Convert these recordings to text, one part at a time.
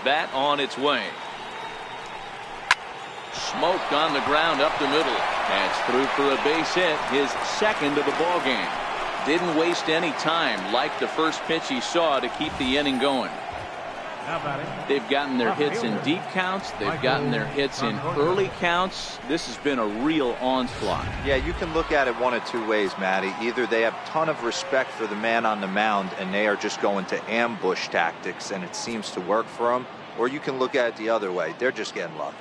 Bat on its way. Smoked on the ground up the middle. That's through for a base hit, his second of the ball game. Didn't waste any time, like the first pitch he saw, to keep the inning going. They've gotten their hits in deep counts. They've gotten their hits in early counts. This has been a real onslaught. Yeah, you can look at it one of two ways, Matty. Either they have a ton of respect for the man on the mound and they are just going to ambush tactics and it seems to work for them, or you can look at it the other way. They're just getting lucky.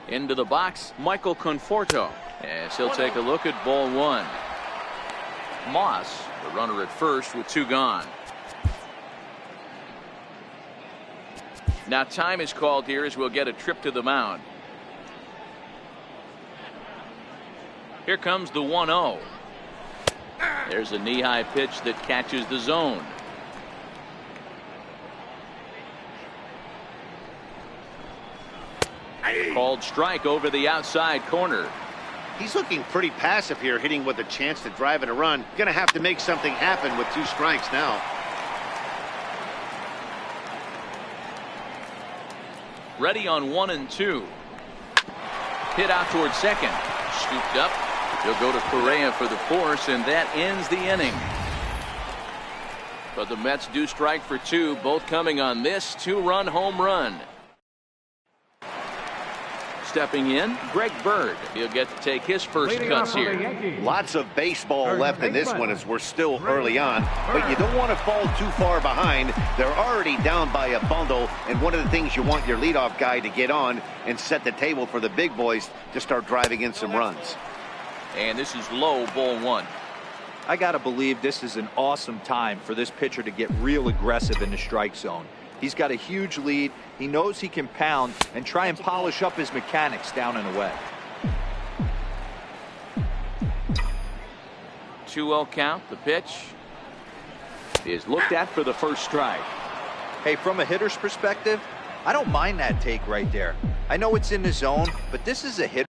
Into the box, Michael Conforto, as he'll take a look at ball one. Moss, the runner at first with two gone. Now time is called here as we'll get a trip to the mound. Here comes the 1-0. There's a knee-high pitch that catches the zone. Called strike over the outside corner. He's looking pretty passive here, hitting with a chance to drive in a run. Gonna have to make something happen with two strikes now. Ready on 1 and 2. Hit out towards second. Scooped up. He'll go to Correa for the force, and that ends the inning. But the Mets do strike for two, both coming on this two-run home run. Stepping in, Greg Bird. He'll get to take his first cuts here. Lots of baseball left in this one as we're still early on, but you don't want to fall too far behind. They're already down by a bundle, and one of the things you want your leadoff guy to get on and set the table for the big boys to start driving in some runs. And this is low, ball one. I got to believe this is an awesome time for this pitcher to get real aggressive in the strike zone. He's got a huge lead. He knows he can pound and try and polish up his mechanics down and away. 2-0 count. The pitch is looked at for the first strike. Hey, from a hitter's perspective, I don't mind that take right there. I know it's in the zone, but this is a hit.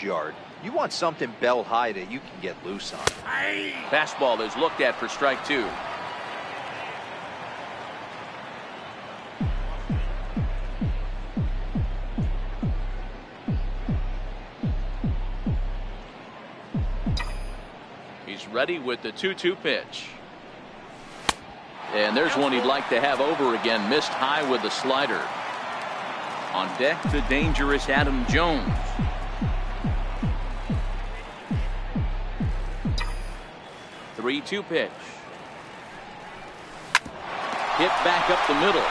Yard. You want something bell high that you can get loose on. Fastball is looked at for strike 2. He's ready with the 2-2 pitch. And there's one he'd like to have over again. Missed high with the slider. On deck, the dangerous Adam Jones. The 3-2 pitch. Hit back up the middle.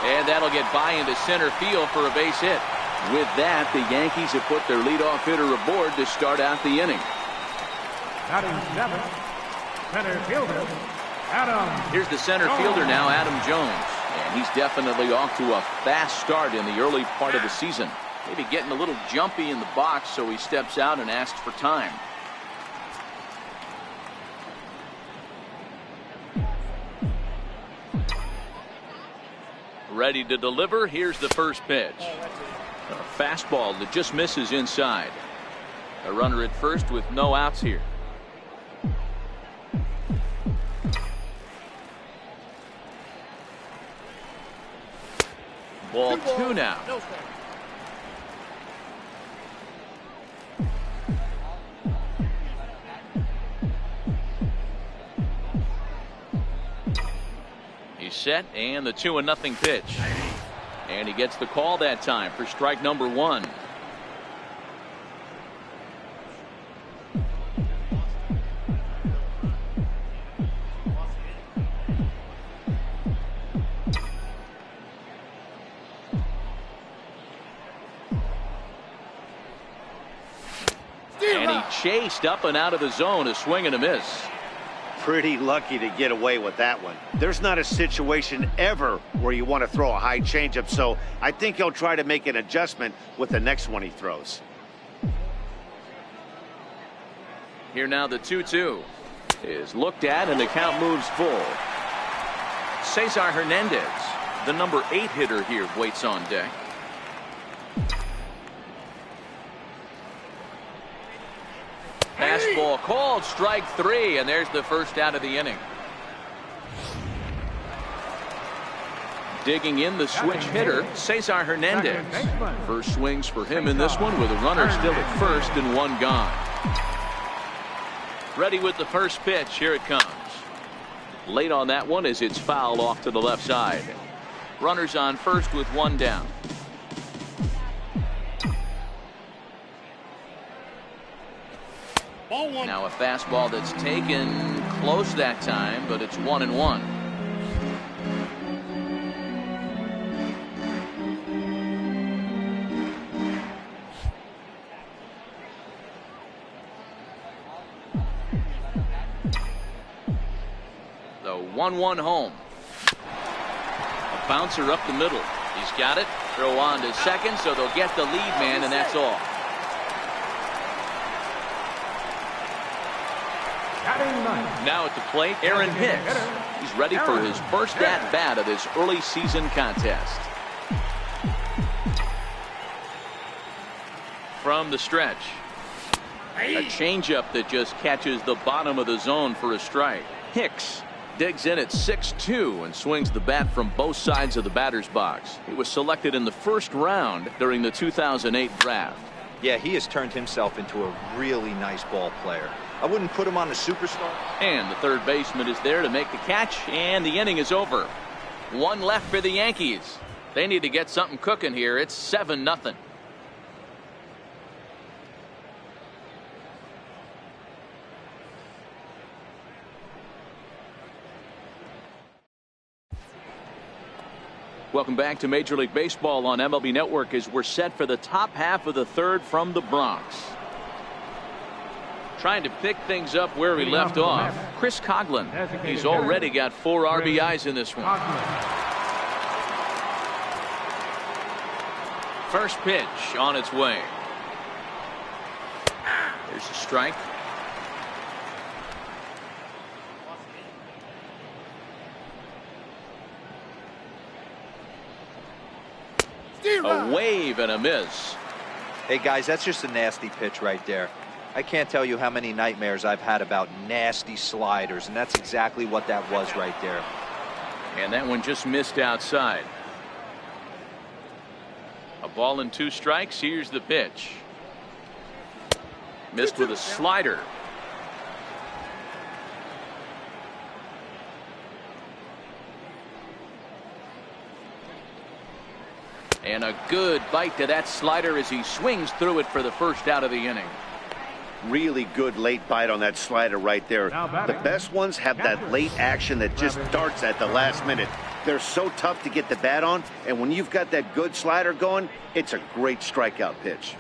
And that'll get by into center field for a base hit. With that, the Yankees have put their leadoff hitter aboard to start out the inning. Batting seventh, center fielder, Adam. Here's the center fielder now, Adam Jones. And he's definitely off to a fast start in the early part of the season. Maybe getting a little jumpy in the box, so he steps out and asks for time. Ready to deliver. Here's the first pitch. A fastball that just misses inside. A runner at first with no outs here. Ball 2 now. He's set, and the 2-0 pitch. And he gets the call that time for strike number 1. And he chased up and out of the zone, a swing and a miss. Pretty lucky to get away with that one. There's not a situation ever where you want to throw a high changeup, so I think he'll try to make an adjustment with the next one he throws. Here now the 2-2 is looked at, and the count moves full. Cesar Hernandez, the number 8 hitter here, waits on deck. Fastball called, strike 3, and there's the first out of the inning. Digging in the switch hitter, Cesar Hernandez. First swings for him in this one with a runner still at first and 1 gone. Ready with the first pitch. Here it comes. Late on that one as it's fouled off to the left side. Runners on first with 1 down. Now a fastball that's taken close that time, but it's 1-1. The 1-1 home. A bouncer up the middle. He's got it. Throw on to second, so they'll get the lead man, and that's all. Now at the plate, Aaron Hicks. He's ready for his first at-bat of this early season contest. From the stretch. A changeup that just catches the bottom of the zone for a strike. Hicks digs in at 6'2" and swings the bat from both sides of the batter's box. He was selected in the first round during the 2008 draft. Yeah, he has turned himself into a really nice ball player. I wouldn't put him on the superstar. And the third baseman is there to make the catch, and the inning is over. One left for the Yankees. They need to get something cooking here. It's 7-0. Welcome back to Major League Baseball on MLB Network as we're set for the top half of the third from the Bronx. Trying to pick things up where we left off, Chris Coghlan. He's already got 4 RBIs in this one. First pitch on its way. There's a strike. A wave and a miss. Hey guys, that's just a nasty pitch right there. I can't tell you how many nightmares I've had about nasty sliders, and that's exactly what that was right there. And that one just missed outside. A ball and 2 strikes. Here's the pitch. Missed with a slider. And a good bite to that slider as he swings through it for the first out of the inning. Really good late bite on that slider right there. The best ones have that late action that just darts at the last minute. They're so tough to get the bat on, and when you've got that good slider going, it's a great strikeout pitch.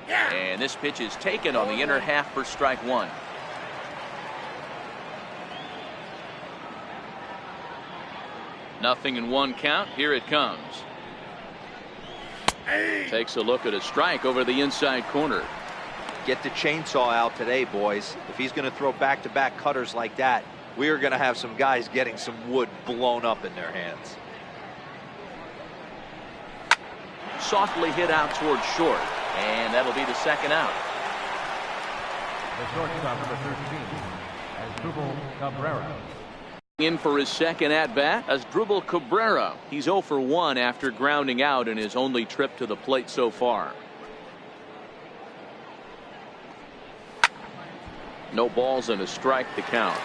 And this pitch is taken on the inner half for strike 1. Nothing in 1 count. Here it comes. Takes a look at a strike over the inside corner. Get the chainsaw out today, boys. If he's going to throw back-to-back cutters like that, we are going to have some guys getting some wood blown up in their hands. Softly hit out towards short, and that'll be the second out. The shortstop, number 13, Asdrubal Cabrera. In for his second at-bat, Asdrubal Cabrera. He's 0 for 1 after grounding out in his only trip to the plate so far. No balls and a strike to count.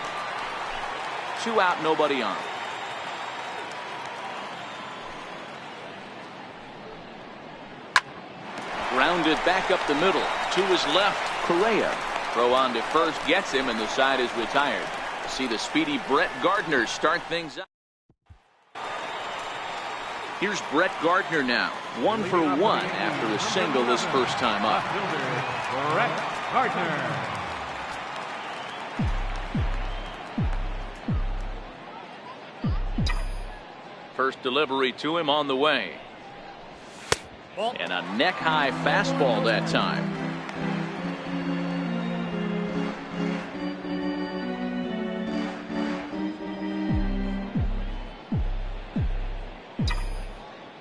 2 out, nobody on. Grounded back up the middle. To his left, Correa. Throw on to first, gets him, and the side is retired. See the speedy Brett Gardner start things up. Here's Brett Gardner now. 1 for 1 after a single his first time up. Brett Gardner. First delivery to him on the way. And a neck-high fastball that time.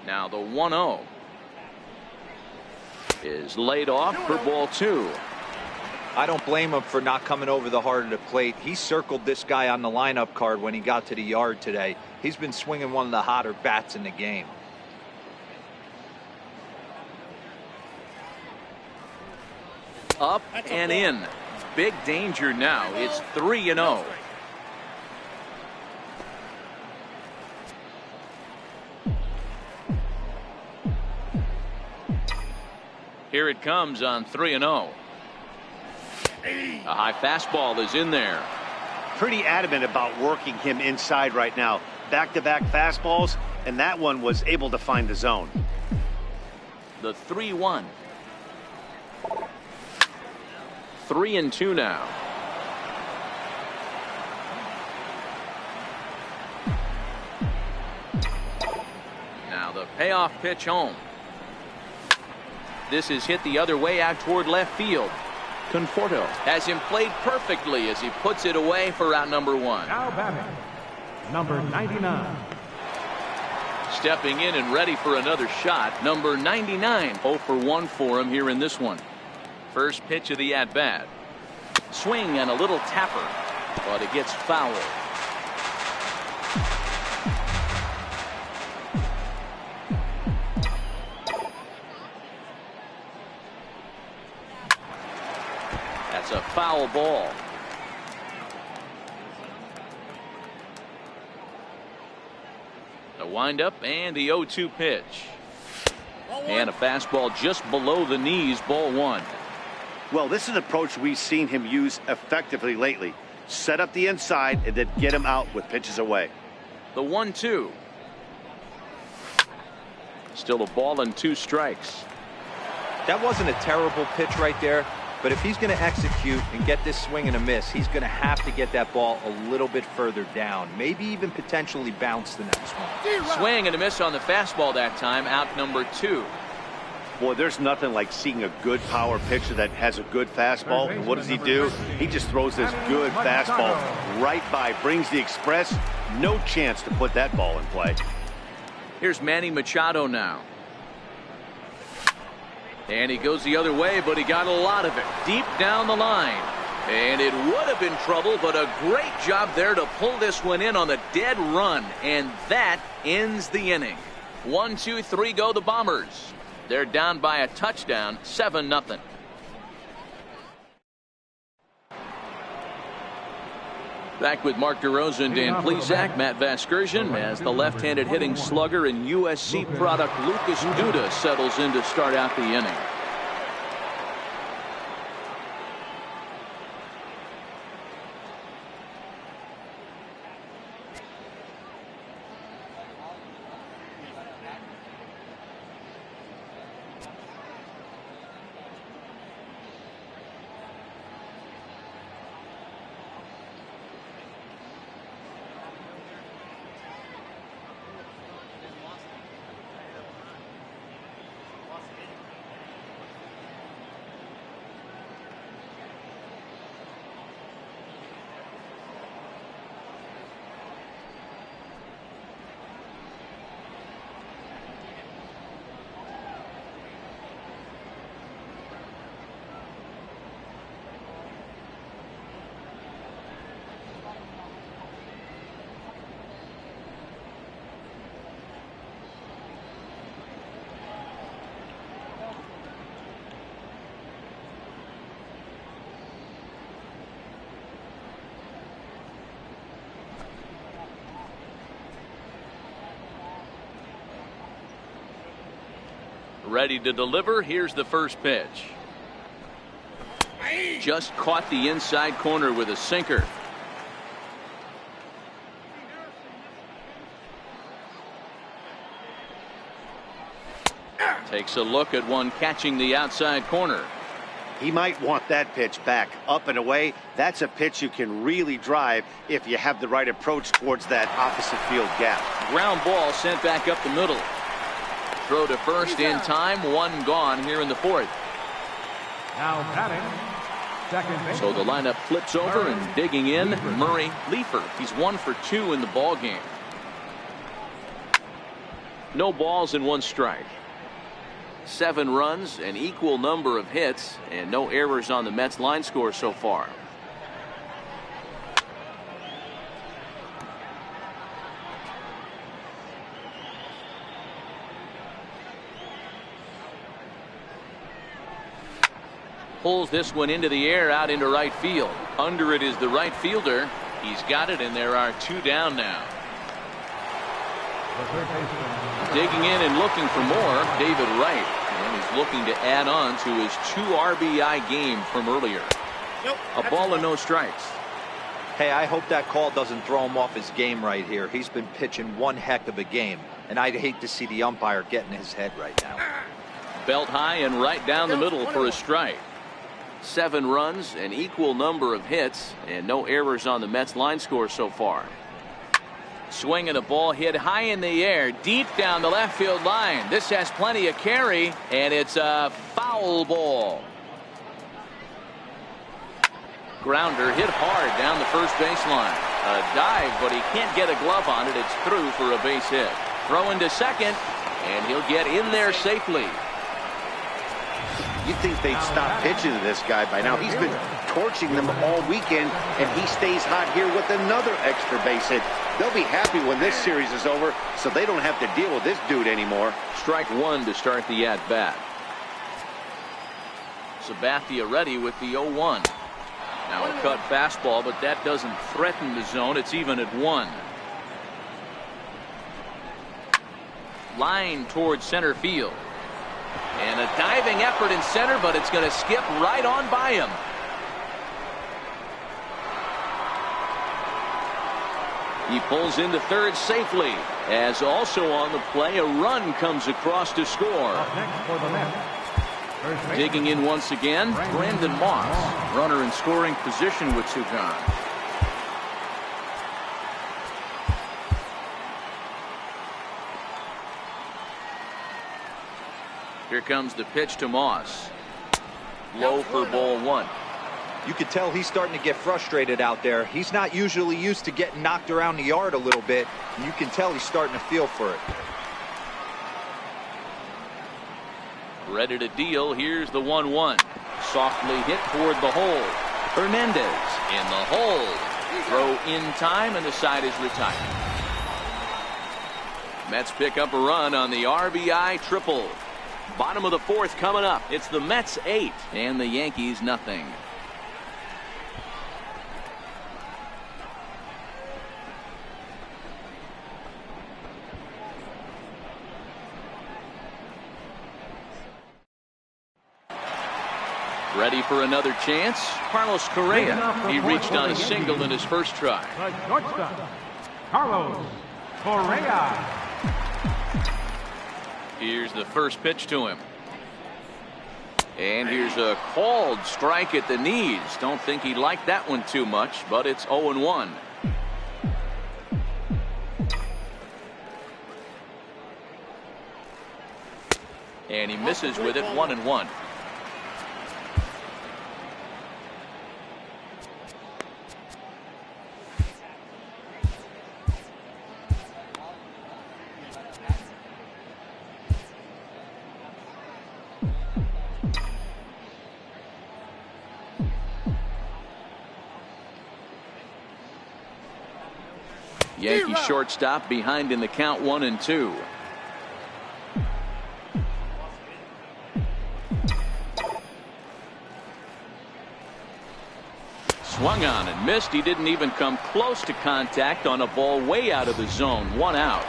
Now the 1-0 is laid off for ball 2. I don't blame him for not coming over the heart of the plate. He circled this guy on the lineup card when he got to the yard today. He's been swinging one of the hotter bats in the game. Up and in. Big danger now. It's 3-0. Here it comes on 3-0. A high fastball is in there. Pretty adamant about working him inside right now. Back-to-back fastballs, and that one was able to find the zone. The 3-1. 3-2 now. Now the payoff pitch home. This is hit the other way out toward left field. Conforto has him played perfectly as he puts it away for out number 1. Now batting, number 99. Stepping in and ready for another shot, number 99. 0 for 1 for him here in this one. First pitch of the at-bat. Swing and a little tapper. but it gets fouled. That's a foul ball. The windup and the 0-2 pitch. And a fastball just below the knees, ball one. Well, this is an approach we've seen him use effectively lately. Set up the inside and then get him out with pitches away. The 1-2. Still a ball and 2 strikes. That wasn't a terrible pitch right there, but if he's going to execute and get this swing and a miss, he's going to have to get that ball a little bit further down, maybe even potentially bounce the next one. Swing and a miss on the fastball that time, out number 2. Boy, there's nothing like seeing a good power pitcher that has a good fastball. And what does he do? He just throws this good fastball right by, brings the express. No chance to put that ball in play. Here's Manny Machado now. And he goes the other way, but he got a lot of it deep down the line. And it would have been trouble, but a great job there to pull this one in on the dead run. And that ends the inning. 1, 2, 3 go the Bombers. They're down by a touchdown, 7-0. Back with Mark DeRosa and Dan Plesac. Matt Vasgersian as the left-handed hitting slugger and USC product Lucas Duda settles in to start out the inning. Ready to deliver. Here's the first pitch. Just caught the inside corner with a sinker. Takes a look at one catching the outside corner. He might want that pitch back up and away. That's a pitch you can really drive if you have the right approach towards that opposite field gap. Ground ball sent back up the middle. Throw to first in time. One gone here in the fourth. Now batting, second base. So the lineup flips over and digging in, Murray Leefer. He's 1 for 2 in the ball game. No balls and 1 strike. 7 runs, an equal number of hits, and no errors on the Mets line score so far. Pulls this one into the air out into right field. Under it is the right fielder. He's got it, and there are 2 down now. Digging in and looking for more, David Wright. And he's looking to add on to his 2 RBI game from earlier. A ball and no strikes. Hey, I hope that call doesn't throw him off his game right here. He's been pitching one heck of a game, and I'd hate to see the umpire get in his head right now. Belt high and right down the middle for a strike. 7 runs, an equal number of hits, and no errors on the Mets line score so far. Swing and a ball hit high in the air, deep down the left field line. This has plenty of carry, and it's a foul ball. Grounder hit hard down the first baseline. A dive, but he can't get a glove on it. It's through for a base hit. Throw into second, and he'll get in there safely. You'd think they'd stop pitching to this guy by now. He's been torching them all weekend, and he stays hot here with another extra base hit. They'll be happy when this series is over, so they don't have to deal with this dude anymore. Strike one to start the at-bat. Sabathia ready with the 0-1. Now a cut fastball, but that doesn't threaten the zone. It's even at 1. Line towards center field. And a diving effort in center, but it's going to skip right on by him. He pulls into third safely, as also on the play a run comes across to score. Up next for the Mets. Digging in once again, Brandon Moss. Runner in scoring position with 2 gone. Here comes the pitch to Moss. Low for ball 1. You can tell he's starting to get frustrated out there. He's not usually used to getting knocked around the yard a little bit. And you can tell he's starting to feel for it. Ready to deal. Here's the 1-1. Softly hit toward the hole. Hernandez in the hole. Throw in time, and the side is retired. Mets pick up a run on the RBI triple. Bottom of the 4th coming up. It's the Mets 8 and the Yankees nothing. Ready for another chance. Carlos Correa. He reached on a single in his first try. The shortstop, Carlos Correa. Here's the first pitch to him. And here's a called strike at the knees. Don't think he liked that one too much, but it's 0-1. And he misses with it, 1-1. Yankee shortstop behind in the count, 1-2. Swung on and missed. He didn't even come close to contact on a ball way out of the zone. 1 out.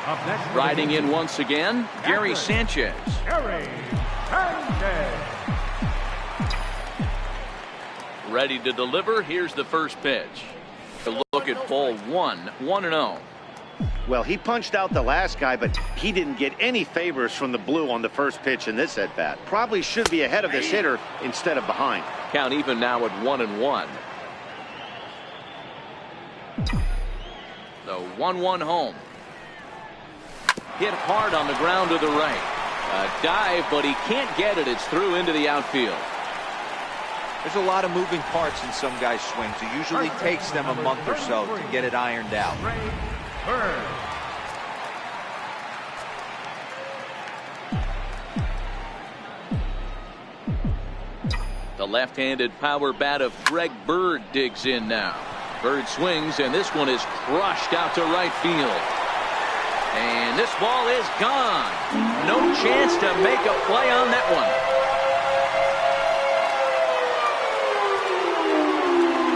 Up next, Riding in once again, Gary Sanchez. Gary Sanchez. Ready to deliver. Here's the first pitch. A look at ball 1, 1-0. Well, he punched out the last guy, but he didn't get any favors from the blue on the first pitch in this at-bat. Probably should be ahead of this hitter instead of behind. Count even now at 1-1. The 1-1 home. Hit hard on the ground to the right. A dive, but he can't get it. It's through into the outfield. There's a lot of moving parts in some guys' swings. It usually takes them a month or so to get it ironed out. The left-handed power bat of Greg Bird digs in now. Bird swings, and this one is crushed out to right field. And this ball is gone. No chance to make a play on that one.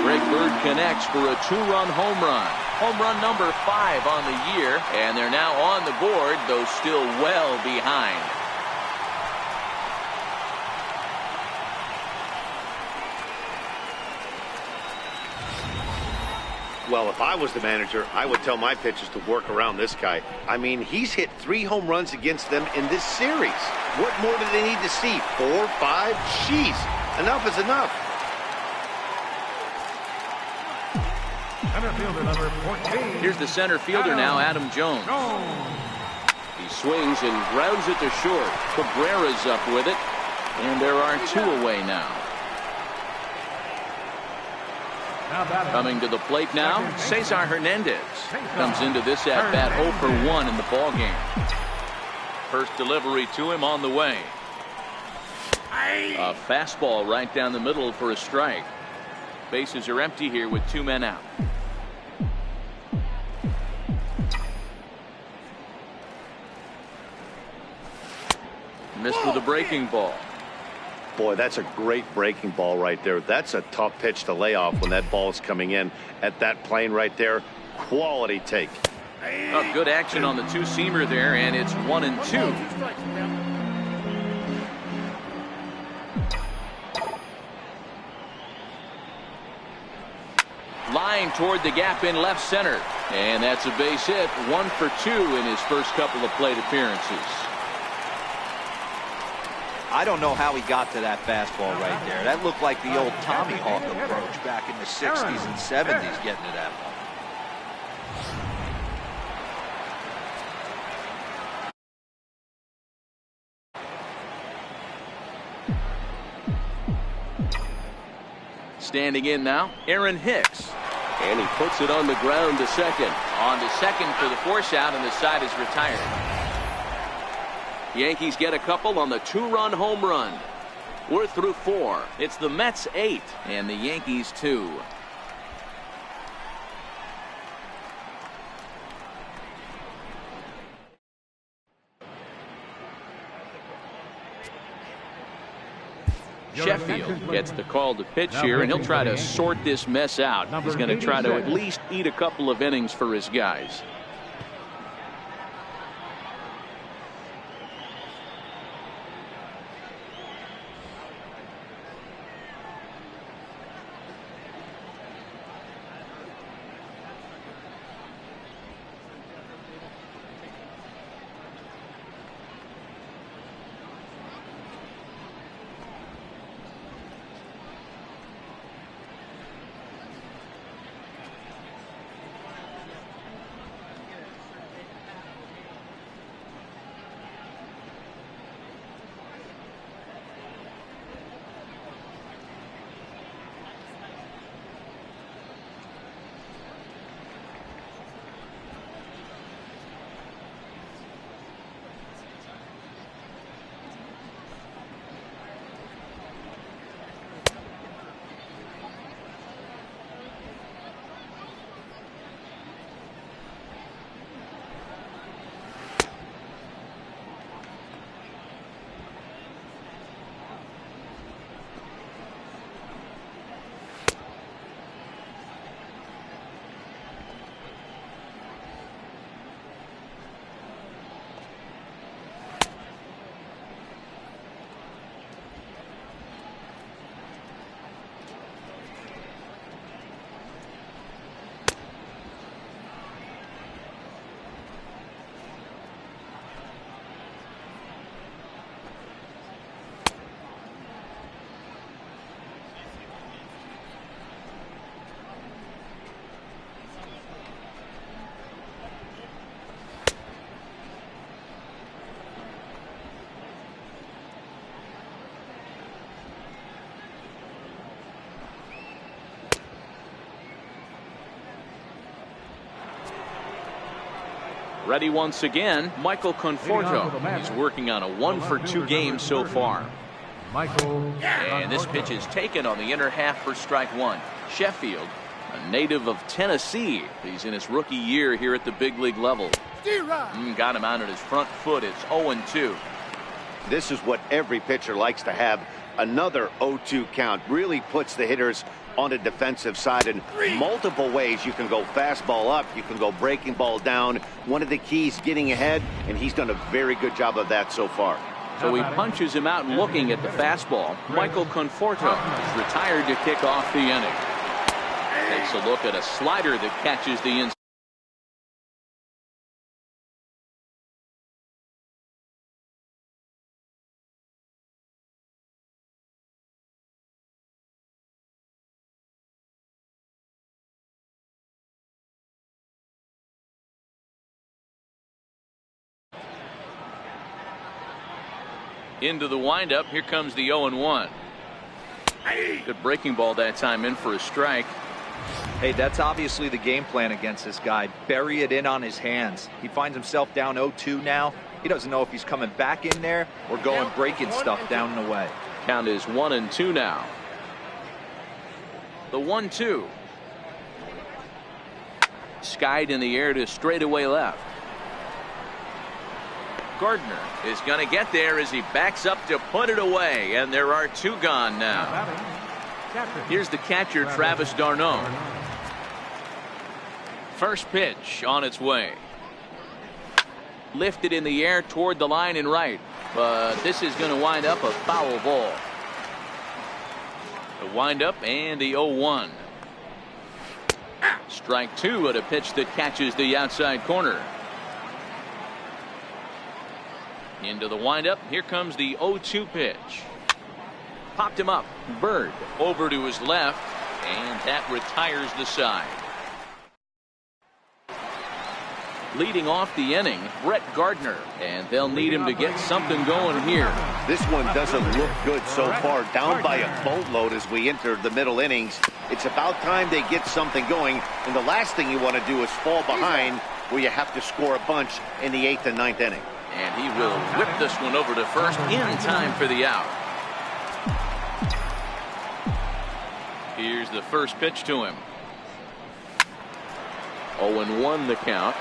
Greg Bird connects for a 2-run home run. Home run number 5 on the year, and they're now on the board, though still well behind. Well, if I was the manager, I would tell my pitchers to work around this guy. I mean, he's hit 3 home runs against them in this series. What more do they need to see? 4, 5? Jeez, enough is enough. Center fielder number 14. Here's the center fielder now, Adam Jones. He swings and grounds it to short. Cabrera's up with it, and there are 2 away now. Coming to the plate now, Cesar Hernandez comes into this at-bat 0 for 1 in the ballgame. First delivery to him on the way. A fastball right down the middle for a strike. Bases are empty here with 2 men out. Missed with a breaking ball. Boy, that's a great breaking ball right there. That's a tough pitch to lay off when that ball is coming in at that plane right there. Quality take. Oh, good action on the two-seamer there, and it's 1-2. Line toward the gap in left center, and that's a base hit. 1 for 2 in his first couple of plate appearances. I don't know how he got to that fastball right there. That looked like the old Tommy Hawk approach back in the 60s and 70s, getting to that one. Standing in now, Aaron Hicks. And he puts it on the ground to second. On to second for the force out, and the side is retired. Yankees get a couple on the 2-run home run. We're through 4. It's the Mets 8 and the Yankees 2. Sheffield gets the call to pitch here, and he'll try to sort this mess out. He's going to try to at least eat a couple of innings for his guys. Ready once again, Michael Conforto. He's working on a 1 for 2 game so far. And this pitch is taken on the inner half for strike 1. Sheffield, a native of Tennessee. He's in his rookie year here at the big league level. Got him out at his front foot. It's 0-2. This is what every pitcher likes to have. Another 0-2 count really puts the hitters on the defensive side in multiple ways. You can go fastball up, you can go breaking ball down. One of the keys, getting ahead, and he's done a very good job of that so far. So he punches him out looking at the fastball. Michael Conforto is retired to kick off the inning. Takes a look at a slider that catches the inside. Into the windup. Here comes the 0-1. Good breaking ball that time, in for a strike. Hey, that's obviously the game plan against this guy. Bury it in on his hands. He finds himself down 0-2 now. He doesn't know if he's coming back in there or going breaking stuff down and away. Count is 1-2 now. The 1-2. Skied in the air to straightaway left. Gardner is going to get there as he backs up to put it away, and there are 2 gone now. Here's the catcher, Travis d'Arnaud. First pitch on its way. Lifted in the air toward the line and right, but this is going to wind up a foul ball. The windup and the 0-1. Strike 2 at a pitch that catches the outside corner. Into the windup. Here comes the 0-2 pitch. Popped him up. Bird over to his left, and that retires the side. Leading off the inning, Brett Gardner, and they'll need him to get something going here. This one doesn't look good so far. Down by a boatload as we enter the middle innings. It's about time they get something going, and the last thing you want to do is fall behind where you have to score a bunch in the 8th and 9th inning. And he will whip this one over to first in time for the out. Here's the first pitch to him. 0-1 the count.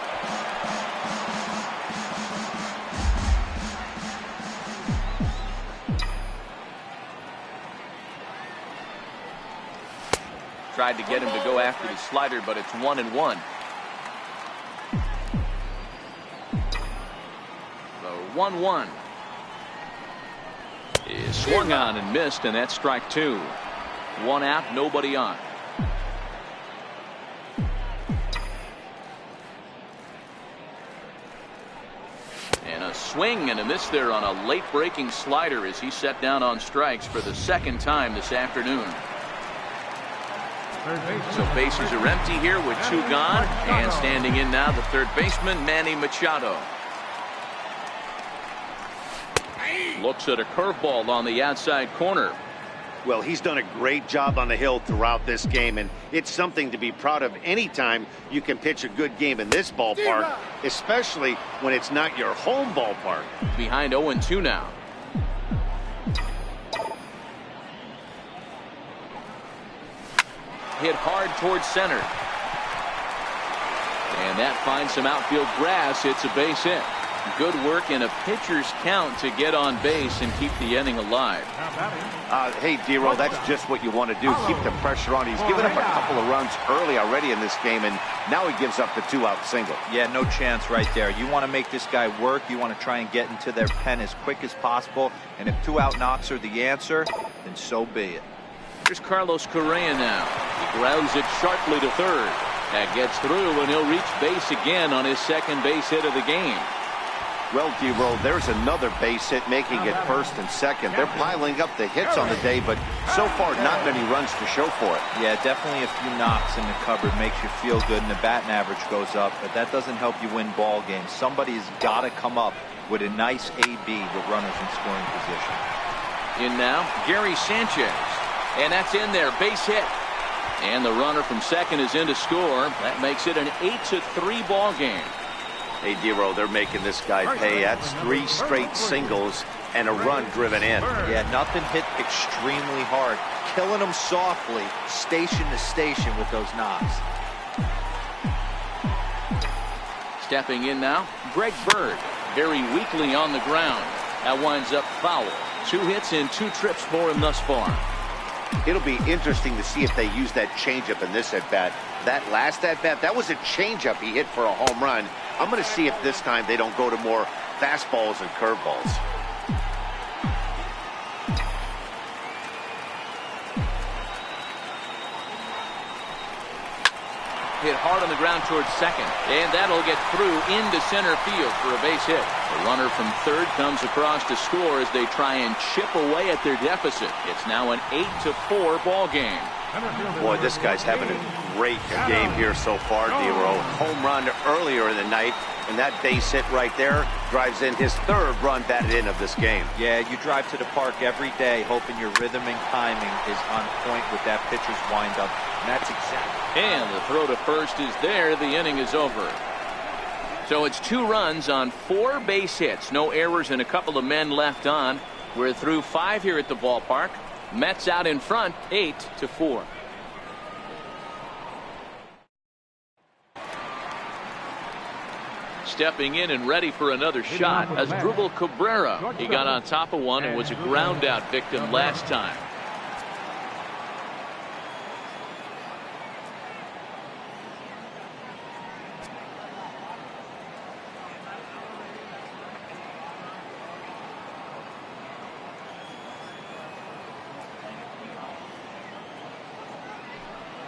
Tried to get him to go after the slider, but it's 1-1. The 1-1 is swung on and missed, and that's strike 2. 1 out, nobody on. And a swing and a miss there on a late breaking slider as he set down on strikes for the 2nd time this afternoon. So bases are empty here with 2 gone, and standing in now the third baseman, Manny Machado. Looks at a curveball on the outside corner. Well, he's done a great job on the hill throughout this game, and it's something to be proud of anytime you can pitch a good game in this ballpark, especially when it's not your home ballpark. Behind 0-2 now. Hit hard towards center. And that finds some outfield grass. It's a base hit. Good work in a pitcher's count to get on base and keep the inning alive. Hey, D-Roll, that's just what you want to do. Keep the pressure on. He's given up a couple of runs early already in this game, and now he gives up the 2-out single. Yeah, no chance right there. You want to make this guy work. You want to try and get into their pen as quick as possible. And if 2-out knocks are the answer, then so be it. Here's Carlos Correa now. He grounds it sharply to third. That gets through, and he'll reach base again on his 2nd base hit of the game. Well, D-Roll, there's another base hit making it 1st and 2nd. They're piling up the hits on the day, but so far not many runs to show for it. Yeah, definitely a few knocks in the cupboard makes you feel good, and the batting average goes up, but that doesn't help you win ball games. Somebody's got to come up with a nice AB with runners in scoring position. In now, Gary Sanchez. And that's in there, base hit. And the runner from 2nd is in to score. That makes it an 8-3 ball game. Hey, D-Roll, they're making this guy pay. That's 3 straight singles and a run driven in. Yeah, nothing hit extremely hard. Killing them softly, station to station with those knocks. Stepping in now, Greg Bird. Very weakly on the ground. That winds up foul. 2 hits and 2 trips for him thus far. It'll be interesting to see if they use that changeup in this at-bat. That last at-bat, that was a changeup he hit for a home run. I'm going to see if this time they don't go to more fastballs and curveballs. Hit hard on the ground towards 2nd, and that'll get through into center field for a base hit. The runner from 3rd comes across to score as they try and chip away at their deficit. It's now an 8-4 ball game. Boy, this guy's having a great game here so far, D-Roll. Home run earlier in the night, and that base hit right there drives in his 3rd run batted in of this game. Yeah, you drive to the park every day hoping your rhythm and timing is on point with that pitcher's windup, and that's exactly. And the throw to first is there. The inning is over. So it's 2 runs on 4 base hits. No errors and a couple of men left on. We're through 5 here at the ballpark. Mets out in front 8-4. Stepping in and ready for another shot Asdrubal Cabrera. He got on top of one and was a ground out victim last time.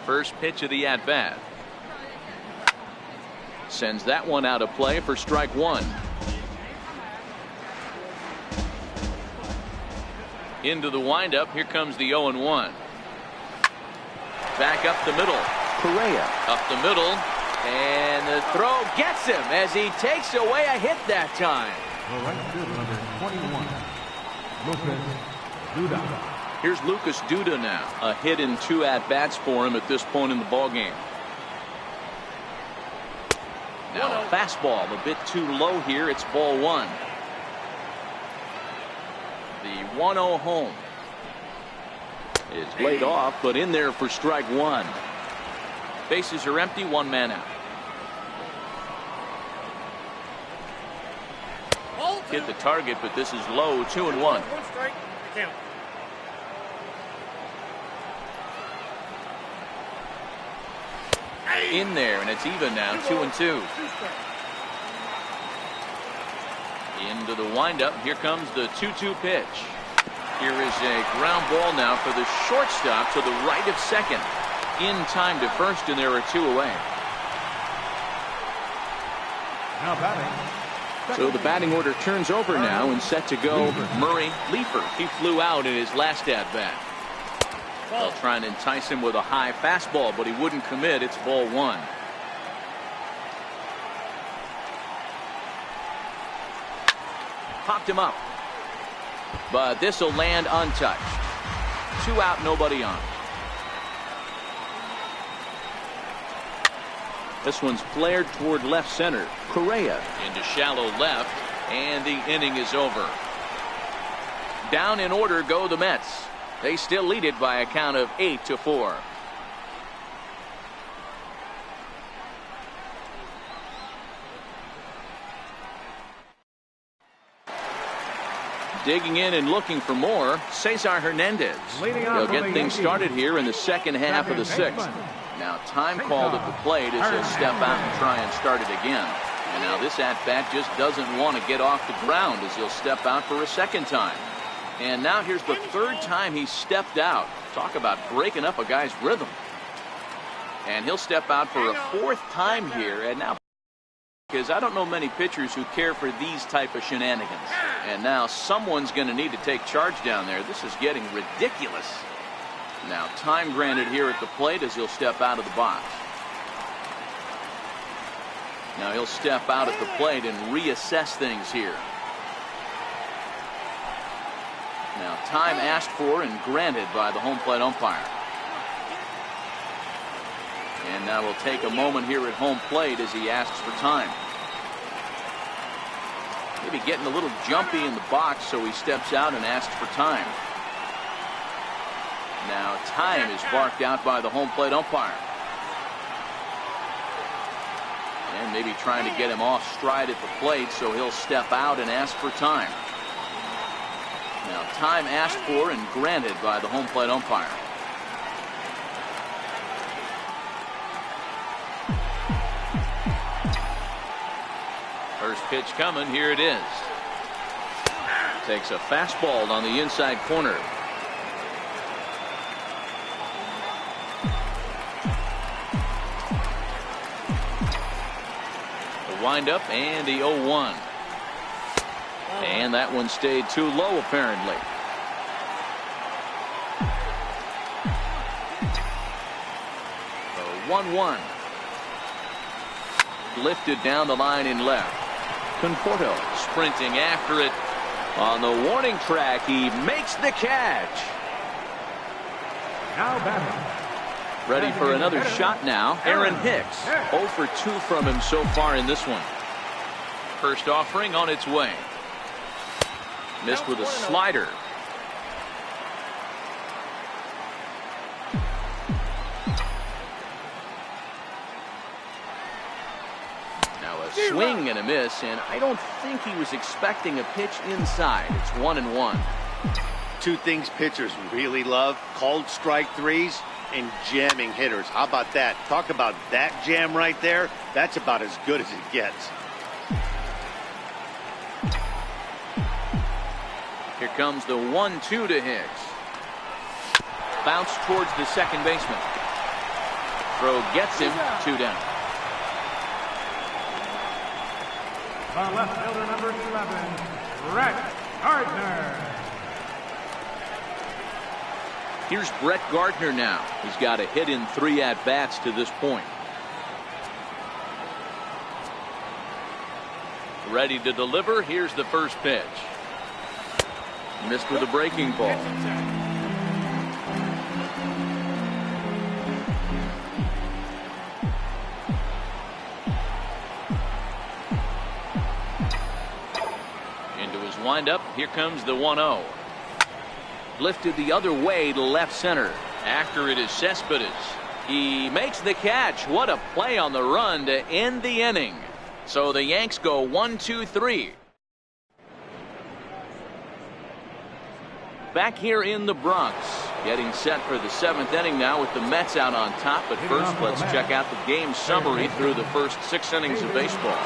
First pitch of the at-bat. Sends that one out of play for strike one. Into the windup. Here comes the 0-1. Back up the middle. Correa up the middle. And the throw gets him as he takes away a hit that time. The right fielder, number 21, Lucas Duda. Here's Lucas Duda now. A hit in 2 at-bats for him at this point in the ballgame. Now a fastball a bit too low here. It's ball 1. The 1-0 home. It's laid off, but in there for strike 1. Bases are empty, 1 man out. Hit the target, but this is low. 2-1. 1 strike. Count. In there, and it's even now. 2-2. Into the windup. Here comes the 2-2 pitch. Here is a ground ball now for the shortstop to the right of second. In time to first, and there are 2 away. Now batting. So the batting order turns over now and set to go Murray Leeper. He flew out in his last at-bat. They'll try and entice him with a high fastball, but he wouldn't commit. It's ball 1. Popped him up. But this will land untouched. 2 out, nobody on. This one's flared toward left center. Correa into shallow left, and the inning is over. Down in order go the Mets. They still lead it by a count of 8-4. Digging in and looking for more, Cesar Hernandez. He'll get things started here in the second half of the 6th. Now time called at the plate as he'll step out and try and start it again. And now this at-bat just doesn't want to get off the ground as he'll step out for a second time. And now here's the 3rd time he stepped out. Talk about breaking up a guy's rhythm. And he'll step out for a 4th time here. And now, because I don't know many pitchers who care for these type of shenanigans. And now someone's going to need to take charge down there. This is getting ridiculous. Now time granted here at the plate as he'll step out of the box. Now he'll step out at the plate and reassess things here. Now time asked for and granted by the home plate umpire. And now we'll take a moment here at home plate as he asks for time. Maybe getting a little jumpy in the box, so he steps out and asks for time. Now time is barked out by the home plate umpire. And maybe trying to get him off stride at the plate, so he'll step out and ask for time. Now time asked for and granted by the home plate umpire. First pitch coming. Here it is. Takes a fastball on the inside corner. The windup and the 0-1. And that one stayed too low, apparently. The 1-1. Lifted down the line in left. Conforto sprinting after it. On the warning track, he makes the catch. Now batting. Ready for another shot now. Aaron Hicks. 0 for 2 from him so far in this one. First offering on its way. Missed with a slider. Now a swing and a miss, and I don't think he was expecting a pitch inside. It's 1-1. Two things pitchers really love: called strike threes and jamming hitters. How about that? Talk about that jam right there. That's about as good as it gets. Here comes the 1-2 to Hicks. Bounce towards the second baseman. Throw gets him, 2 down. The left fielder, number 7, Brett Gardner. Here's Brett Gardner now. He's got a hit in 3 at-bats to this point. Ready to deliver. Here's the first pitch. Missed with a breaking ball. Into his windup. Here comes the 1-0. Lifted the other way to left center. After it is Cespedes. He makes the catch. What a play on the run to end the inning. So the Yanks go 1-2-3. Back here in the Bronx, getting set for the 7th inning now with the Mets out on top. But first, let's check out the game summary through the first 6 innings of baseball.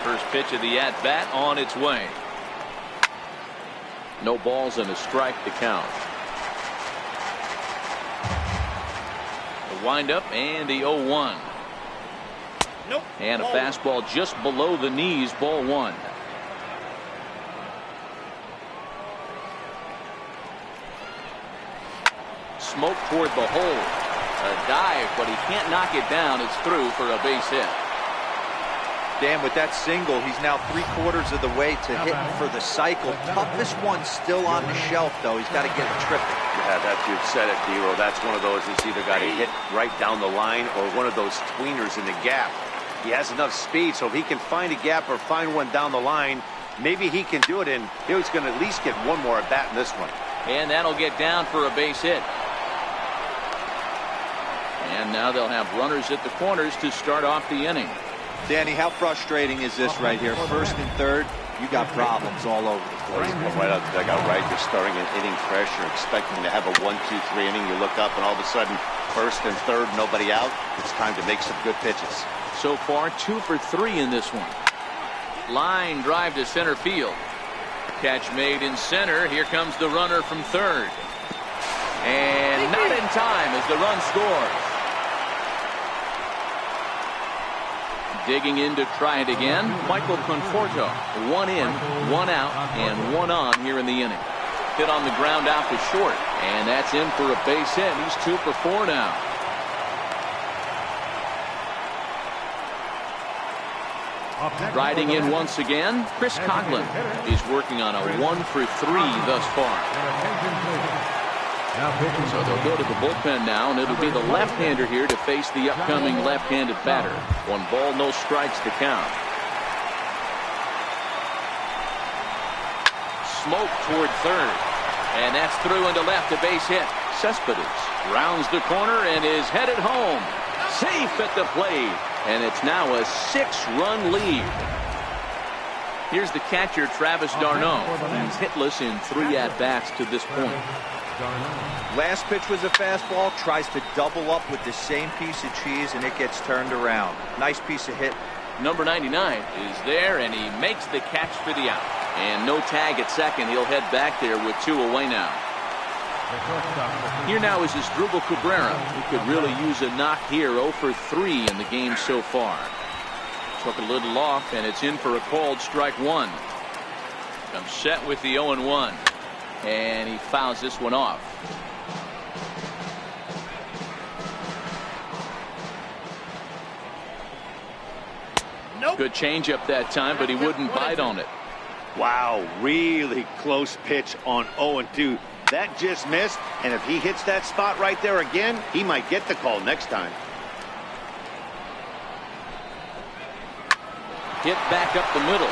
First pitch of the at-bat on its way. No balls and a strike to count. The windup and the 0-1. Nope. And a fastball just below the knees, ball 1. Smoke toward the hole. A dive, but he can't knock it down. It's through for a base hit. Dan, with that single, he's now 3/4 of the way to hit for the cycle. Toughest one still on the shelf, though. He's got to get it tripping. Yeah, that's, you've said it, D-Roll. That's one of those that's either got to hit right down the line or one of those tweeners in the gap. He has enough speed, so if he can find a gap or find one down the line, maybe he can do it, and he's going to at least get one more at bat in this one. And that'll get down for a base hit. And now they'll have runners at the corners to start off the inning. Danny, how frustrating is this right here? First and third, you got problems all over the place. Come right out the dugout, right? You're starting an inning fresh. You're expecting to have a 1-2-3 inning. You look up, and all of a sudden, first and third, nobody out. It's time to make some good pitches. So far, 2 for 3 in this one. Line drive to center field. Catch made in center. Here comes the runner from third. And not in time as the run scores. Digging in to try it again, Michael Conforto. 1 in, 1 out, and 1 on here in the inning. Hit on the ground out to short, and that's in for a base hit. He's 2 for 4 now. Riding in once again, Chris Coughlin. He's working on a 1 for 3 thus far. So they'll go to the bullpen now, and it'll be the left-hander here to face the upcoming left-handed batter. 1 ball, no strikes to count. Smoke toward third, and that's through into left, a base hit. Cespedes rounds the corner and is headed home. Safe at the plate, and it's now a 6-run lead. Here's the catcher, Travis d'Arnaud. He's hitless in 3 at-bats to this point. Last pitch was a fastball, tries to double up with the same piece of cheese, and it gets turned around. Nice piece of hit. Number 99 is there, and he makes the catch for the out. And no tag at second. He'll head back there with 2 away now. Here now is Asdrubal Cabrera, who could really use a knock here. 0 for 3 in the game so far. Took a little off, and it's in for a called strike 1. I'm set with the 0-1. And he fouls this one off. Nope. Good changeup that time, but he wouldn't bite on it. Wow, really close pitch on 0-2. That just missed, and if he hits that spot right there again, he might get the call next time. Hit back up the middle.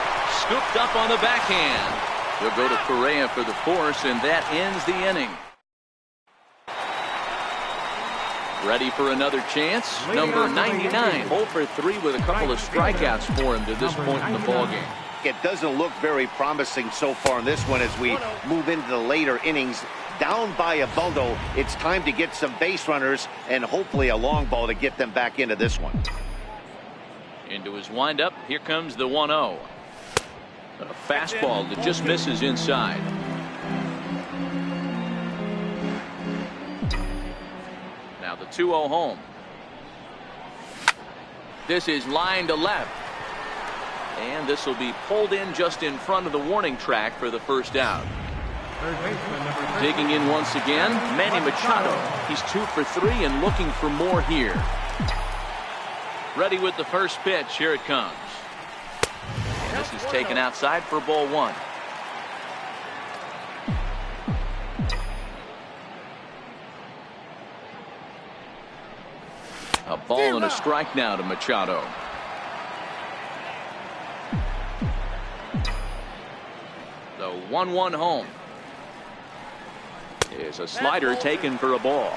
scooped up on the backhand. He'll go to Correa for the force, and that ends the inning. Ready for another chance? Number 99, 0 for 3 with a couple of strikeouts for him to this point in the ballgame. It doesn't look very promising so far in this one as we move into the later innings. Down by a bundle, it's time to get some base runners and hopefully a long ball to get them back into this one. Into his windup, here comes the 1-0. A fastball that just misses inside. Now the 2-0 home. This is line to left. And this will be pulled in just in front of the warning track for the first out. Digging in once again, Manny Machado. He's 2 for 3 and looking for more here. Ready with the first pitch. Here it comes. And this is taken outside for ball 1. A ball and a strike now to Machado. The 1-1 home. Is a slider taken for a ball.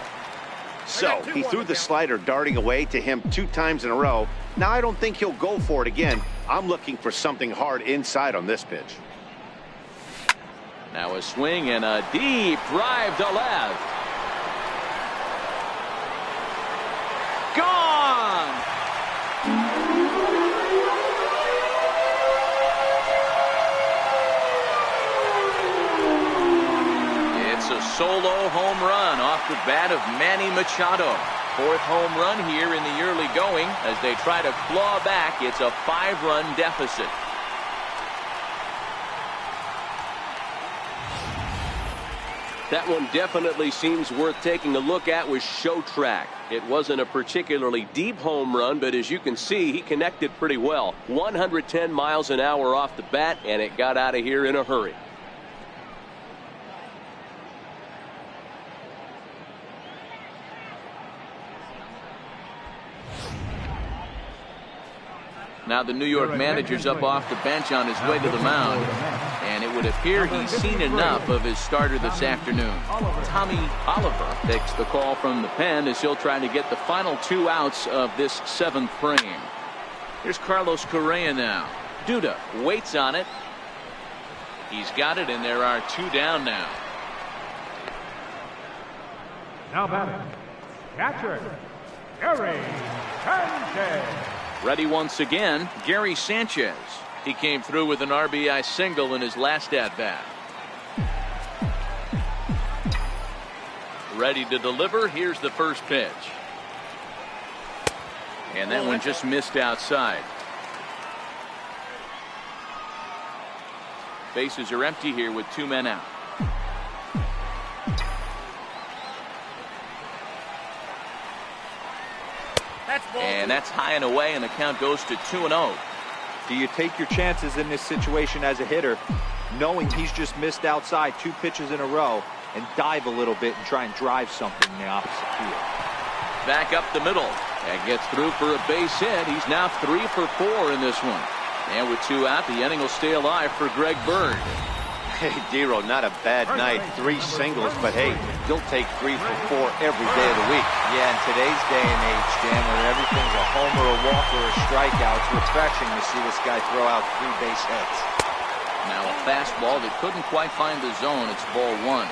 So he threw the slider darting away to him 2 times in a row. Now I don't think he'll go for it again. I'm looking for something hard inside on this pitch. Now a swing and a deep drive to left. Gone. It's a solo home run off the bat of Manny Machado. 4th home run here in the early going as they try to claw back. It's a 5-run deficit. That one definitely seems worth taking a look at with Show Track. It wasn't a particularly deep home run, but as you can see, he connected pretty well. 110 miles an hour off the bat, and it got out of here in a hurry. Now the New York manager's up off the bench on his way to the mound. And it would appear he's seen enough of his starter this afternoon. Tommy Oliver takes the call from the pen as he'll try to get the final 2 outs of this 7th frame. Here's Carlos Correa now. Duda waits on it. He's got it, and there are 2 down now. Now batting, catcher, Gary Sanchez. Ready once again, Gary Sanchez. He came through with an RBI single in his last at-bat. Ready to deliver. Here's the first pitch. And that one just missed outside. Bases are empty here with 2 men out. And that's high and away, and the count goes to 2-0. Do you take your chances in this situation as a hitter, knowing he's just missed outside 2 pitches in a row, and dive a little bit and try and drive something in the opposite field? Back up the middle and gets through for a base hit. He's now 3 for 4 in this one. And with 2 out, the inning will stay alive for Greg Bird. Hey, Dero, not a bad night. 3 singles, but hey, you'll take 3 for 4 every day of the week. Yeah, in today's day and age, Dan, where everything's a homer, a walk, or a strikeout, it's refreshing to see this guy throw out 3 base hits. Now a fastball that couldn't quite find the zone. It's ball 1.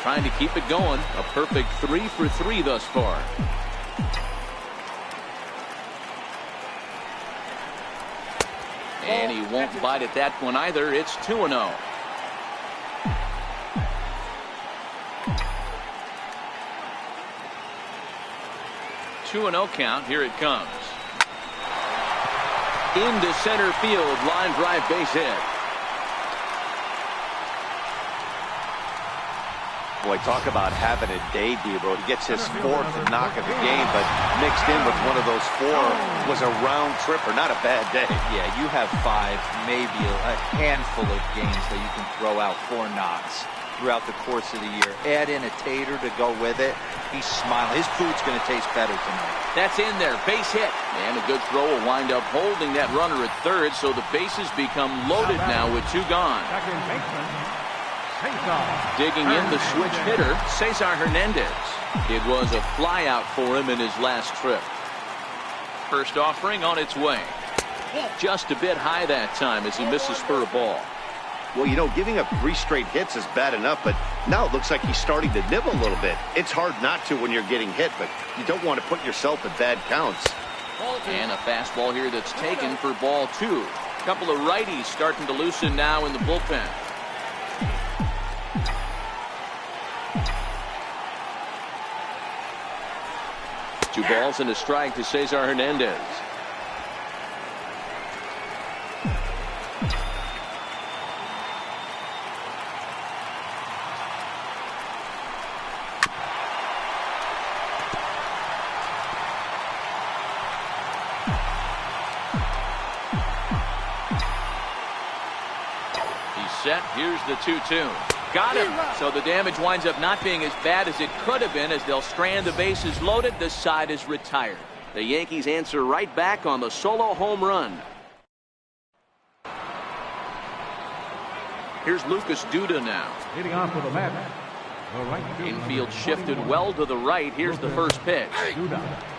Trying to keep it going. A perfect 3 for 3 thus far. And he won't bite at that one either. It's 2-0. Two-and-oh count. Here it comes. Into center field. Line drive base hit. Boy, talk about having a day, Debo. He gets his 4th knock of the game, but mixed in with one of those 4 was a round tripper. Not a bad day. Yeah, you have 5, maybe a handful of games that you can throw out 4 knocks. throughout the course of the year. Add in a tater to go with it. He's smiling. His food's going to taste better tonight. That's in there. Base hit. And a good throw will wind up holding that runner at third, so the bases become loaded now with 2 gone. Second baseman, Cesar. Digging in the switch hitter, Cesar Hernandez. It was a flyout for him in his last trip. First offering on its way. Just a bit high that time as he misses for a ball. Well, you know, giving up 3 straight hits is bad enough, but now it looks like he's starting to nibble a little bit. It's hard not to when you're getting hit, but you don't want to put yourself in bad counts. And a fastball here that's taken for ball 2. Couple of righties starting to loosen now in the bullpen. Two balls and a strike to Cesar Hernandez. Set. Here's the 2-2. Got him. So the damage winds up not being as bad as it could have been as they'll strand the bases loaded. The side is retired. The Yankees answer right back on the solo home run. Here's Lucas Duda now. Leading off for the Mets. Infield shifted well to the right. Here's the first pitch.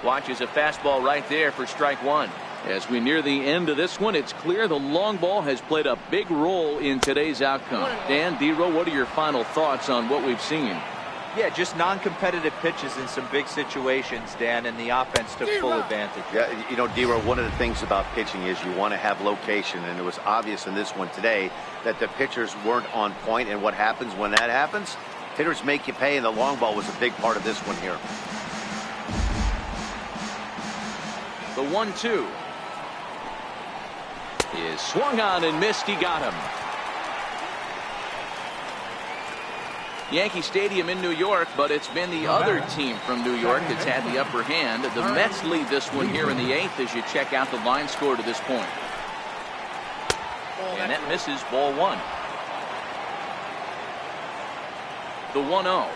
Watches a fastball right there for strike 1. As we near the end of this one, it's clear the long ball has played a big role in today's outcome. Dan, D-Row, what are your final thoughts on what we've seen? Yeah, just non-competitive pitches in some big situations, Dan, and the offense took full advantage. Yeah, you know, D-Row, one of the things about pitching is you want to have location, and it was obvious in this one today that the pitchers weren't on point, and what happens when that happens? Hitters make you pay, and the long ball was a big part of this one here. The 1-2. Is swung on and missed. He got him. Yankee Stadium in New York, but it's been the other team from New York that's had the upper hand. The Mets lead this one here in the 8th as you check out the line score to this point. And that misses. Ball 1. The 1-0.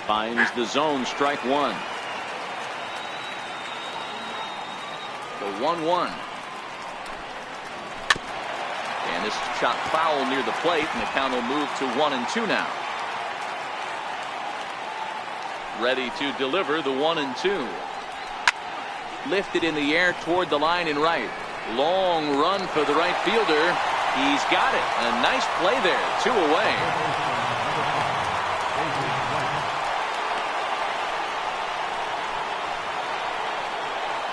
Finds the zone. Strike 1. The 1-1. And this shot foul near the plate, and the count will move to 1-2 now. Ready to deliver the 1-2. Lifted in the air toward the line in right. Long run for the right fielder. He's got it. A nice play there. 2 away.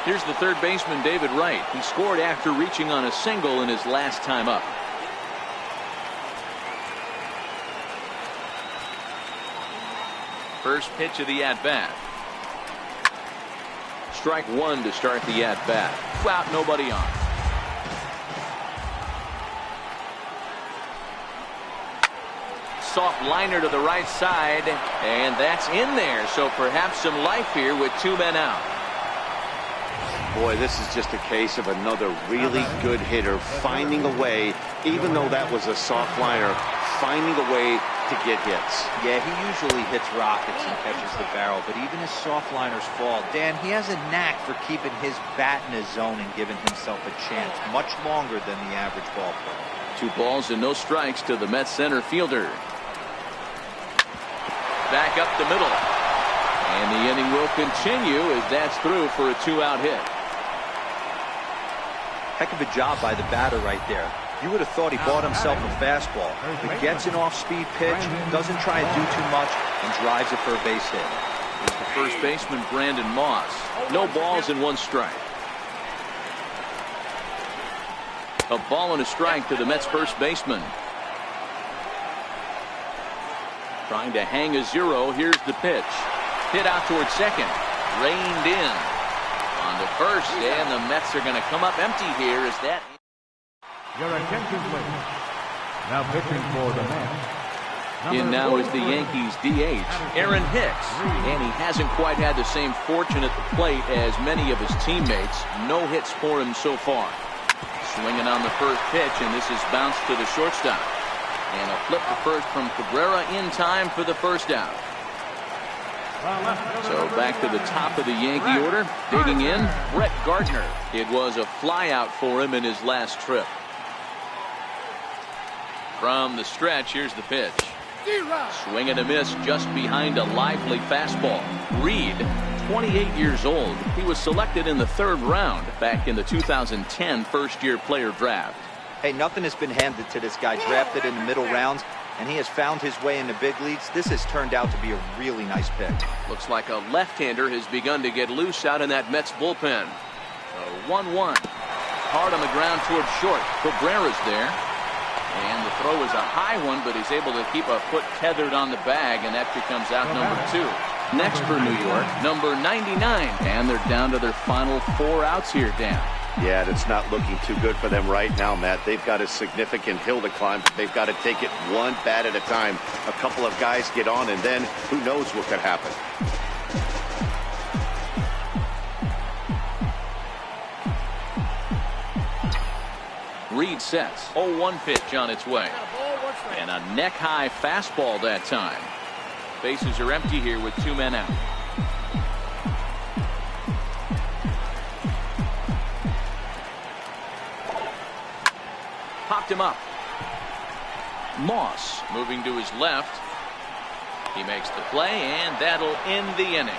Here's the third baseman, David Wright. He scored after reaching on a single in his last time up. First pitch of the at-bat. Strike 1 to start the at-bat. Out, nobody on. Soft liner to the right side, and that's in there. So perhaps some life here with 2 men out. Boy, this is just a case of another really good hitter finding a way, even though that was a soft liner, finding a way to get hits. Yeah, he usually hits rockets and catches the barrel, but even his soft liners fall. Dan, he has a knack for keeping his bat in his zone and giving himself a chance much longer than the average ball player. 2 balls and no strikes to the Mets center fielder. Back up the middle. And the inning will continue as that's through for a 2-out hit. Heck of a job by the batter right there. You would have thought he bought himself a fastball, but gets an off-speed pitch, doesn't try to do too much, and drives it for a base hit. Here's the first baseman, Brandon Moss. No balls and 1 strike. A ball and a strike to the Mets first baseman. Trying to hang a 0. Here's the pitch. Hit out towards second. Reined in. On to first, and the Mets are going to come up empty here as that. Your attention, please. Now pitching for the Mets. In now is the Yankees DH, Aaron Hicks. And he hasn't quite had the same fortune at the plate as many of his teammates. No hits for him so far. Swinging on the first pitch, and this is bounced to the shortstop. And a flip to first from Cabrera in time for the first out. So back to the top of the Yankee order. Digging in, Brett Gardner. It was a flyout for him in his last trip. From the stretch, here's the pitch. Swing and a miss just behind a lively fastball. Reed, 28 years old. He was selected in the 3rd round back in the 2010 first-year player draft. Hey, nothing has been handed to this guy. Drafted in the middle rounds, and he has found his way in the big leagues. This has turned out to be a really nice pick. Looks like a left-hander has begun to get loose out in that Mets bullpen. 1-1. Hard on the ground towards short. Cabrera's there. And the throw is a high one, but he's able to keep a foot tethered on the bag, and that becomes out number 2. Next for New York, number 99. And they're down to their final 4 outs here, Dan. Yeah, it's not looking too good for them right now, Matt. They've got a significant hill to climb, but they've got to take it one bat at a time. A couple of guys get on, and then who knows what could happen. Reed sets. 0-1 pitch on its way. And a neck-high fastball that time. Bases are empty here with 2 men out. Popped him up. Moss moving to his left. He makes the play, and that'll end the inning.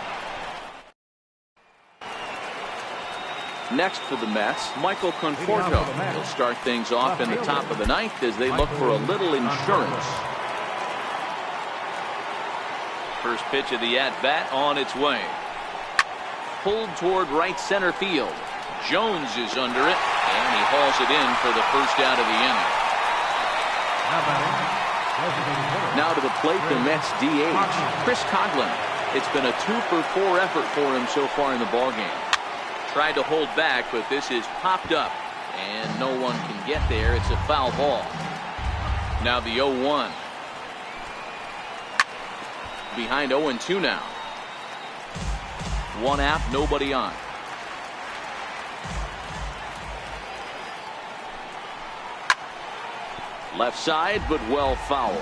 Next for the Mets, Michael Conforto. He'll start things off in the top of the 9th as they look for a little insurance. First pitch of the at-bat on its way. Pulled toward right center field. Jones is under it, and he hauls it in for the first out of the inning. Now to the plate, the Mets DH, Chris Coghlan. It's been a 2-for-4 effort for him so far in the ballgame. Tried to hold back, but this is popped up, and no one can get there. It's a foul ball. Now the 0-1. Behind 0-2 now. 1 out, nobody on. Left side, but well foul.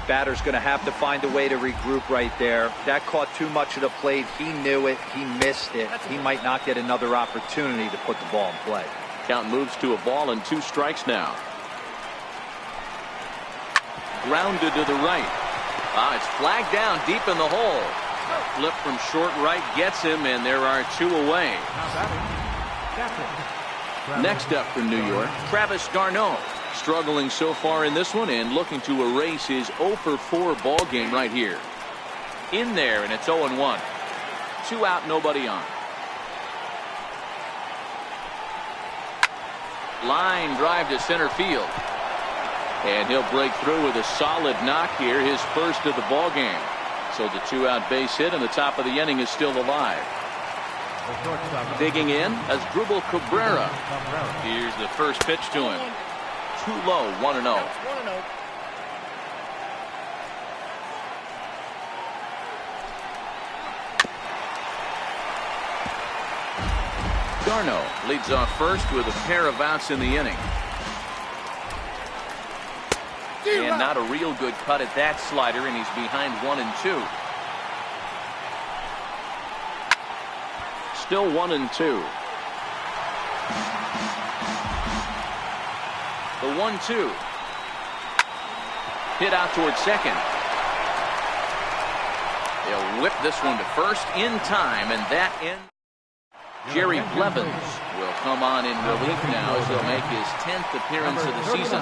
Batter's going to have to find a way to regroup right there. That caught too much of the plate. He knew it. He missed it. He might not get another opportunity to put the ball in play. Count moves to a ball and 2 strikes now. Grounded to the right. It's flagged down deep in the hole. Flip from short right gets him, and there are 2 away. Next up for New York, Travis d'Arnaud. Struggling so far in this one and looking to erase his 0-for-4 ball game right here. In there, and it's 0-1. 2 out, nobody on. Line drive to center field. And he'll break through with a solid knock here, his first of the ball game. So the 2-out base hit, and the top of the inning is still alive. Digging in, Asdrubal Cabrera. Here's the first pitch to him. Too low, 1-0. d'Arnaud leads off first with a pair of outs in the inning. And not a real good cut at that slider, and he's behind 1-2. Still 1-2. The 1-2. Hit out towards second. They'll whip this one to first in time, and that ends. Jerry Blevins will come on in relief now as he'll make his 10th appearance of the season.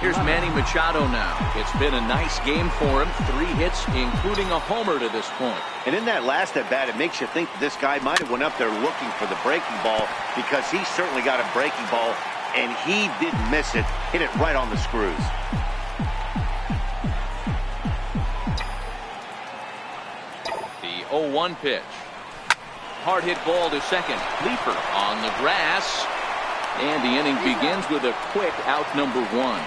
Here's Manny Machado now. It's been a nice game for him. 3 hits, including a homer to this point. And in that last at-bat, it makes you think this guy might have went up there looking for the breaking ball, because he certainly got a breaking ball, and he didn't miss it. Hit it right on the screws. The 0-1 pitch. Hard hit ball to second. Leaper on the grass. And the inning begins with a quick out number 1.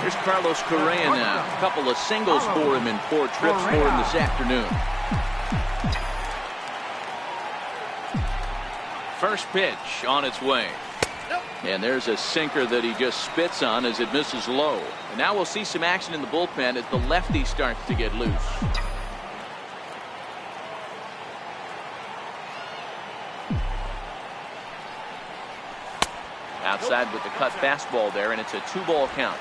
Here's Carlos Correa now. A couple of singles for him in 4 trips for him this afternoon. First pitch on its way. And there's a sinker that he just spits on as it misses low. And now we'll see some action in the bullpen as the lefty starts to get loose. Outside with the cut fastball there, and it's a 2-ball count.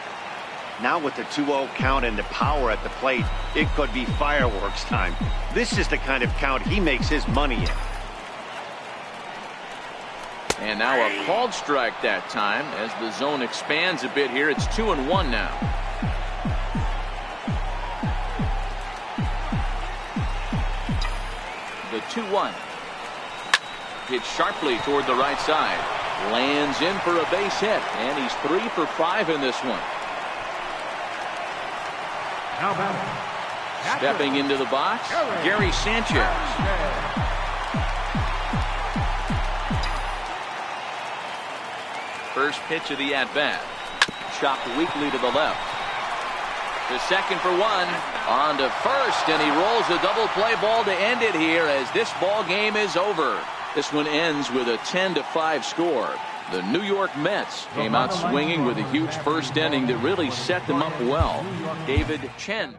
Now with the 2-0 count and the power at the plate, it could be fireworks time. This is the kind of count he makes his money in. And now a called strike that time as the zone expands a bit here. It's 2-1 now. The 2-1. Hit sharply toward the right side. Lands in for a base hit, and he's 3 for 5 in this one. Now batting. Stepping into the box, Gary Sanchez. First pitch of the at-bat. Chopped weakly to the left. To second for 1. On to first, and he rolls a double play ball to end it here as this ball game is over. This one ends with a 10-5 score. The New York Mets came out swinging with a huge first inning that really set them up well. David Chen.